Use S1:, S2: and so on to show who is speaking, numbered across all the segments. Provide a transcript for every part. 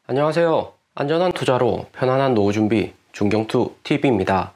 S1: 안녕하세요. 안전한 투자로 편안한 노후 준비 중경투TV입니다.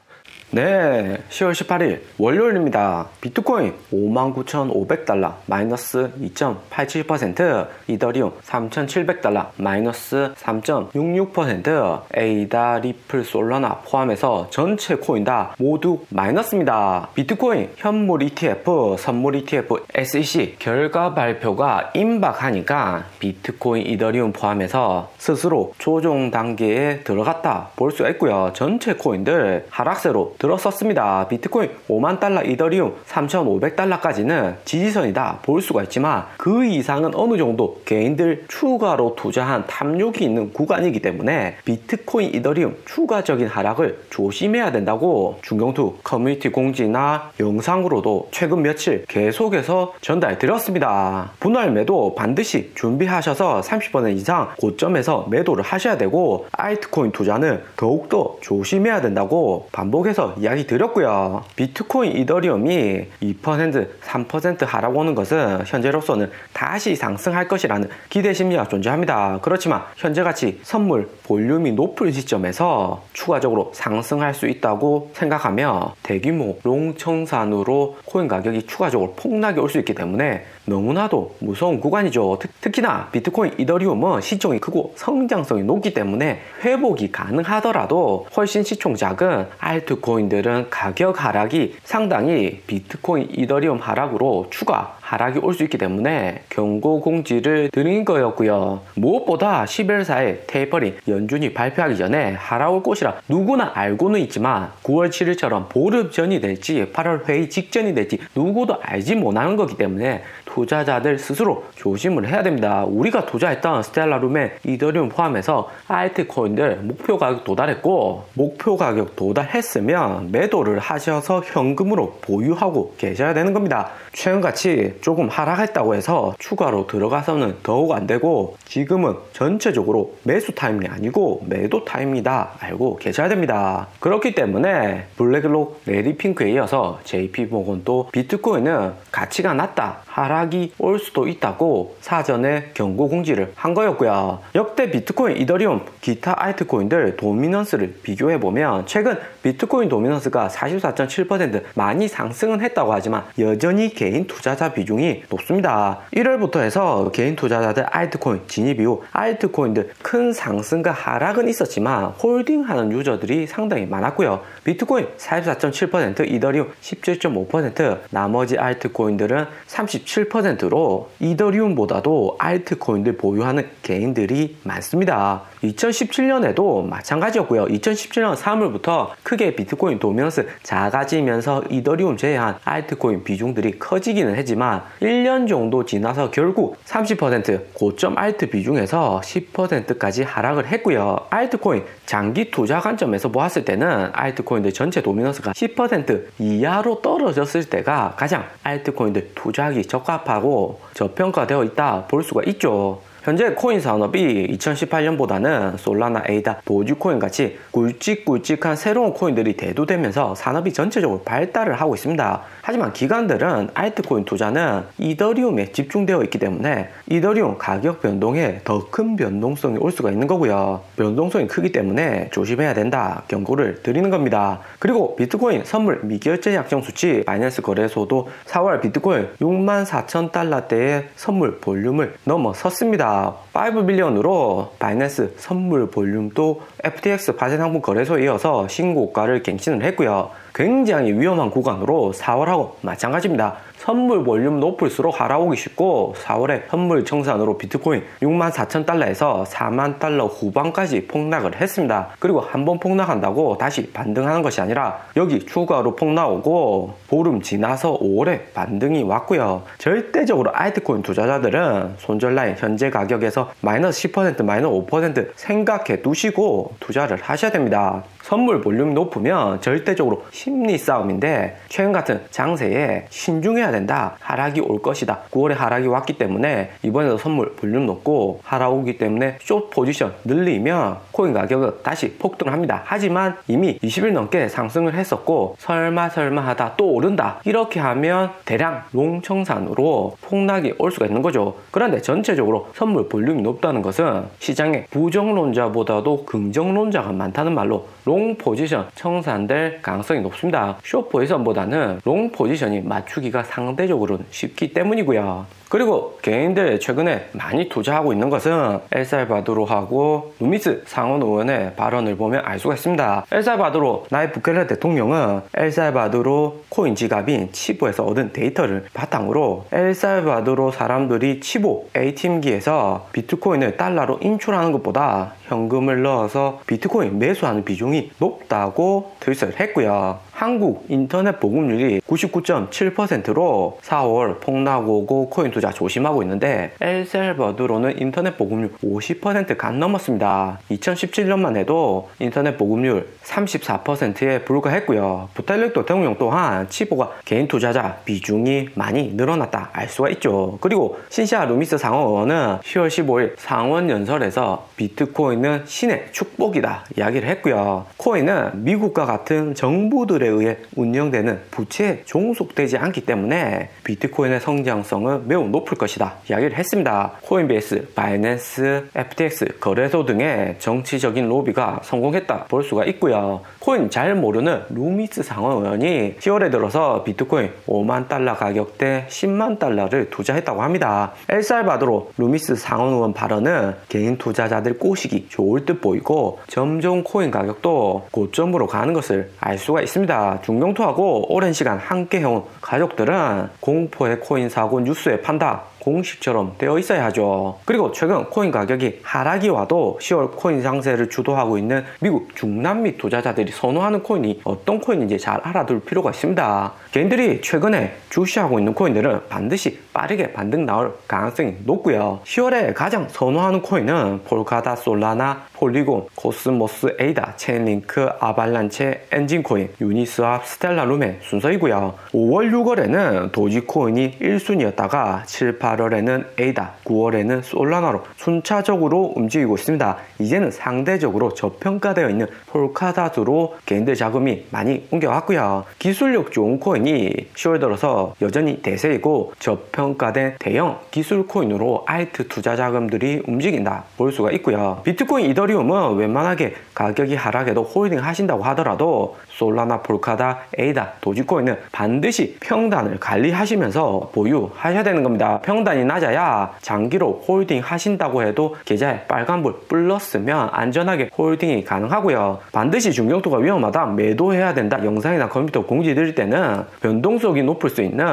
S1: 네, 10월 18일 월요일입니다. 비트코인 59,500달러 마이너스 2.87%, 이더리움 3,700달러 마이너스 3.66%, 에이다, 리플, 솔라나 포함해서 전체 코인 다 모두 마이너스입니다. 비트코인 현물 ETF, 선물 ETF, SEC 결과 발표가 임박하니까 비트코인, 이더리움 포함해서 스스로 조정 단계에 들어갔다 볼 수가 있고요. 전체 코인들 하락세로 들었었습니다. 비트코인 5만 달러, 이더리움 3,500달러까지는 지지선이다 볼 수가 있지만 그 이상은 어느 정도 개인들 추가로 투자한 탐욕이 있는 구간이기 때문에 비트코인, 이더리움 추가적인 하락을 조심해야 된다고 중경투 커뮤니티 공지나 영상으로도 최근 며칠 계속해서 전달 드렸습니다. 분할 매도 반드시 준비하셔서 30% 이상 고점에서 매도를 하셔야 되고, 알트코인 투자는 더욱더 조심해야 된다고 반복해서 이야기 드렸고요. 비트코인, 이더리움이 2%, 3% 하락 오는 것은 현재로서는 다시 상승할 것이라는 기대 심리가 존재합니다. 그렇지만 현재같이 선물 볼륨이 높은 시점에서 추가적으로 상승할 수 있다고 생각하며 대규모 롱청산으로 코인 가격이 추가적으로 폭락이 올 수 있기 때문에 너무나도 무서운 구간이죠. 특히나 비트코인, 이더리움은 시총이 크고 성장성이 높기 때문에 회복이 가능하더라도 훨씬 시총 작은 알트코인들은 가격 하락이 상당히 비트코인, 이더리움 하락으로 추가 하락이 올 수 있기 때문에 경고 공지를 드린 거였고요. 무엇보다 11월 4일 테이퍼링 연준이 발표하기 전에 하락 올 것이라 누구나 알고는 있지만 9월 7일처럼 보름 전이 될지 8월 회의 직전이 될지 누구도 알지 못하는 거기 때문에 투자자들 스스로 조심을 해야 됩니다. 우리가 투자했던 스텔라, 루멘, 이더리움 포함해서 알트코인들 목표 가격 도달했고, 목표 가격 도달했으면 매도를 하셔서 현금으로 보유하고 계셔야 되는 겁니다. 최근같이 조금 하락했다고 해서 추가로 들어가서는 더욱 안 되고, 지금은 전체적으로 매수 타임이 아니고 매도 타임이다 알고 계셔야 됩니다. 그렇기 때문에 블랙록, 레디핑크에 이어서 JP모건도 비트코인은 가치가 낮다, 하락이 올 수도 있다고 사전에 경고 공지를 한 거였고요. 역대 비트코인, 이더리움, 기타 알트코인들 도미넌스를 비교해보면 최근 비트코인 도미넌스가 44.7% 많이 상승은 했다고 하지만 여전히 개인 투자자 비중이 높습니다. 1월부터 해서 개인 투자자들 알트코인 진입 이후 알트코인들 큰 상승과 하락은 있었지만 홀딩하는 유저들이 상당히 많았고요. 비트코인 44.7%, 이더리움 17.5%, 나머지 알트코인들은 37%로 이더리움보다도 알트코인들 보유하는 개인들이 많습니다. 2017년에도 마찬가지였고요. 2017년 3월부터 크게 비트코인 도미넌스 작아지면서 이더리움 제외한 알트코인 비중들이 커지기는 했지만 1년 정도 지나서 결국 30% 고점 알트 비중에서 10%까지 하락을 했고요. 알트코인 장기 투자 관점에서 보았을 때는 알트코인들 전체 도미넌스가 10% 이하로 떨어졌을 때가 가장 알트코인들 투자하기 적합하고 저평가되어 있다 볼 수가 있죠. 현재 코인 산업이 2018년보다는 솔라나, 에이다, 도지코인 같이 굵직굵직한 새로운 코인들이 대두되면서 산업이 전체적으로 발달을 하고 있습니다. 하지만 기관들은 알트코인 투자는 이더리움에 집중되어 있기 때문에 이더리움 가격 변동에 더 큰 변동성이 올 수가 있는 거고요. 변동성이 크기 때문에 조심해야 된다 경고를 드리는 겁니다. 그리고 비트코인 선물 미결제 약정 수치 바이낸스 거래소도 4월 비트코인 64,000달러대의 선물 볼륨을 넘어섰습니다. 5빌리언으로 바이낸스 선물 볼륨도 FTX 파생상품 거래소에 이어서 신고가를 갱신을 했고요. 굉장히 위험한 구간으로 4월하고 마찬가지입니다. 선물 볼륨 높을수록 하락오기 쉽고 4월에 선물 청산으로 비트코인 64,000달러에서 40,000달러 후반까지 폭락을 했습니다. 그리고 한번 폭락한다고 다시 반등하는 것이 아니라 여기 추가로 폭락오고 보름 지나서 5월에 반등이 왔고요. 절대적으로 알트코인 투자자들은 손절라인 현재 가격에서 마이너스 10%, 마이너스 5% 생각해 두시고 투자를 하셔야 됩니다. 선물 볼륨이 높으면 절대적으로 심리 싸움인데 최근 같은 장세에 신중해야 된다. 하락이 올 것이다. 9월에 하락이 왔기 때문에 이번에도 선물 볼륨 높고 하락 오기 때문에 숏 포지션 늘리면 코인 가격은 다시 폭등을 합니다. 하지만 이미 20일 넘게 상승을 했었고 설마 하다 또 오른다. 이렇게 하면 대량 롱 청산으로 폭락이 올 수가 있는 거죠. 그런데 전체적으로 선물 볼륨이 높다는 것은 시장에 부정론자보다도 긍정론자가 많다는 말로 롱 포지션 청산될 가능성이 높습니다. 숏 포지션보다는 롱 포지션이 맞추기가 상대적으로 쉽기 때문이고요. 그리고 개인들 최근에 많이 투자하고 있는 것은 엘살바도르하고 루미스 상원 의원의 발언을 보면 알 수가 있습니다. 엘살바도르 나이프 부켈레 대통령은 엘살바도르 코인 지갑인 치보에서 얻은 데이터를 바탕으로 엘살바도르 사람들이 치보 ATM기에서 비트코인을 달러로 인출하는 것보다 현금을 넣어서 비트코인 매수하는 비중이 높다고 트윗을 했고요. 한국 인터넷 보급률이 99.7%로 4월 폭락 오고 코인 투자 조심하고 있는데 엘살바도르는 인터넷 보급률 50%가 넘었습니다. 2017년만 해도 인터넷 보급률 34%에 불과했고요. 부텔렉 대통령 또한 치보가 개인 투자자 비중이 많이 늘어났다 알 수가 있죠. 그리고 신시아 루미스 상원은 10월 15일 상원 연설에서 비트코인은 신의 축복이다 이야기를 했고요. 코인은 미국과 같은 정부들의 의해 운영되는 부채에 종속되지 않기 때문에 비트코인의 성장성은 매우 높을 것이다 이야기를 했습니다. 코인베이스, 바이낸스, FTX 거래소 등의 정치적인 로비가 성공했다 볼 수가 있고요. 코인 잘 모르는 루미스 상원 의원이 10월에 들어서 비트코인 5만 달러 가격대 10만 달러를 투자했다고 합니다. 엘살바도르 루미스 상원 의원 발언은 개인 투자자들 꼬시기 좋을 듯 보이고 점점 코인 가격도 고점으로 가는 것을 알 수가 있습니다. 중경투하고 오랜 시간 함께 해온 가족들은 공포의 코인 사고 뉴스에 판다 공식처럼 되어 있어야 하죠. 그리고 최근 코인 가격이 하락이 와도 10월 코인 상세를 주도하고 있는 미국 중남미 투자자들이 선호하는 코인이 어떤 코인인지 잘 알아둘 필요가 있습니다. 개인들이 최근에 주시하고 있는 코인들은 반드시 빠르게 반등 나올 가능성이 높고요. 10월에 가장 선호하는 코인은 폴카다, 솔라나, 폴리곤, 코스모스, 에이다, 체인링크, 아발란체, 엔진코인, 유니스왑, 스텔라 루멘 순서이고요. 5월, 6월에는 도지코인이 1순위였다가 7, 8월에는 에이다, 9월에는 솔라나로 순차적으로 움직이고 있습니다. 이제는 상대적으로 저평가되어 있는 폴카닷으로 개인들 자금이 많이 옮겨왔고요. 기술력 좋은 코인이 10월 들어서 여전히 대세이고 저평가된 대형 기술 코인으로 알트 투자 자금들이 움직인다 볼 수가 있고요. 비트코인, 이더리움은 웬만하게 가격이 하락해도 홀딩 하신다고 하더라도 솔라나, 폴카다, 에이다, 도지코인은 반드시 평단을 관리하시면서 보유하셔야 되는 겁니다. 평단이 낮아야 장기로 홀딩 하신다고 해도 계좌에 빨간불 불렀으면 안전하게 홀딩이 가능하고요. 반드시 중경투가 위험하다, 매도해야 된다 영상이나 컴퓨터 공지 드릴 때는 변동성이 높을 수 있는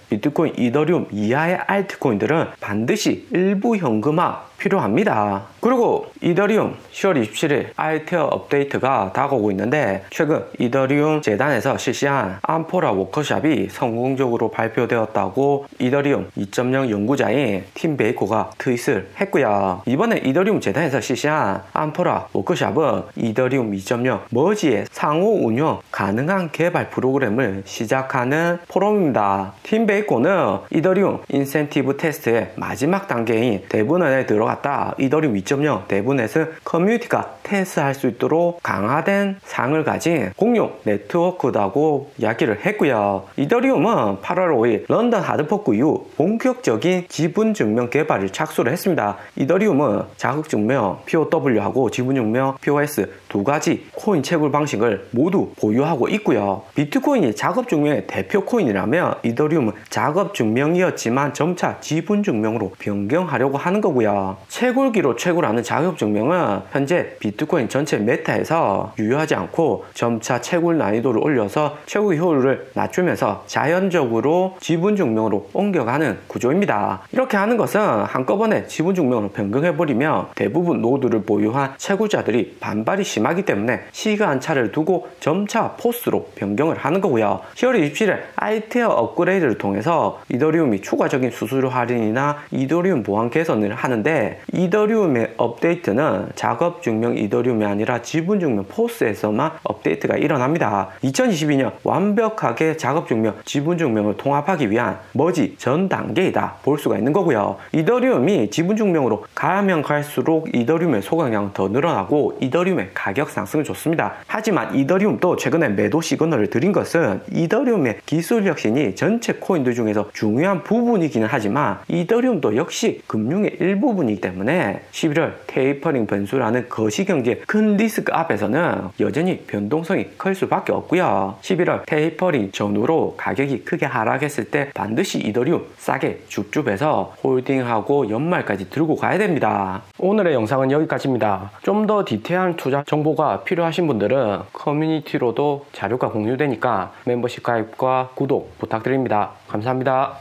S1: 비트코인, 이더리움 이하의 알트코인들은 반드시 일부 현금화 필요합니다. 그리고 이더리움 10월 27일 알테어 업데이트가 다가오고 있는데 최근 이더리움 재단에서 실시한 암포라 워크숍이 성공적으로 발표되었다고 이더리움 2.0 연구자인 팀 베이커가 트윗을 했고요. 이번에 이더리움 재단에서 실시한 암포라 워크숍은 이더리움 2.0 머지의 상호 운영 가능한 개발 프로그램을 시작하는 포럼입니다. 팀 베이커는 이더리움 인센티브 테스트의 마지막 단계인 대분원에 들어갔다 이더리움 2.0 대분넷은 커뮤니티가 테스트할 수 있도록 강화된 상을 가진 공용 네트워크다고 이야기를 했고요. 이더리움은 8월 5일 런던 하드포크 이후 본격적인 지분증명 개발을 착수를 했습니다. 이더리움은 자급증명 POW하고 지분증명 POS 두 가지 코인 채굴 방식을 모두 보유하고 있고요. 비트코인이 작업증명의 대표 코인이라면 이더리움은 작업증명이었지만 점차 지분증명으로 변경하려고 하는 거고요. 채굴기로 채굴하는 작업증명은 현재 비트코인 전체 메타에서 유효하지 않고 점차 채굴 난이도를 올려서 채굴 효율을 낮추면서 자연적으로 지분증명으로 옮겨가는 구조입니다. 이렇게 하는 것은 한꺼번에 지분증명으로 변경해버리면 대부분 노드를 보유한 채굴자들이 반발이 심하기 때문에 시간차를 두고 점차 포스로 변경을 하는 거고요. 10월 27일 알테어 업그레이드를 통해서 이더리움이 추가적인 수수료 할인이나 이더리움 보안 개선을 하는데 있는데 이더리움의 업데이트는 작업 증명 이더리움이 아니라 지분 증명 포스에서만 업데이트가 일어납니다. 2022년 완벽하게 작업 증명, 지분 증명을 통합하기 위한 머지 전 단계이다 볼 수가 있는 거고요. 이더리움이 지분 증명으로 가면 갈수록 이더리움의 소각량은 더 늘어나고 이더리움의 가격 상승을 줬습니다. 하지만 이더리움도 최근에 매도 시그널을 드린 것은 이더리움의 기술 혁신이 전체 코인들 중에서 중요한 부분이기는 하지만 이더리움도 역시 금융의 일부분이기 때문에 11월 테이퍼링 변수라는 거시경제의 큰 리스크 앞에서는 여전히 변동성이 클 수밖에 없고요. 11월 테이퍼링 전후로 가격이 크게 하락했을 때 반드시 이더리움 싸게 줍줍해서 홀딩하고 연말까지 들고 가야 됩니다. 오늘의 영상은 여기까지입니다. 좀 더 디테일한 투자 정보가 필요하신 분들은 커뮤니티로도 자료가 공유되니까 멤버십 가입과 구독 부탁드립니다. 감사합니다.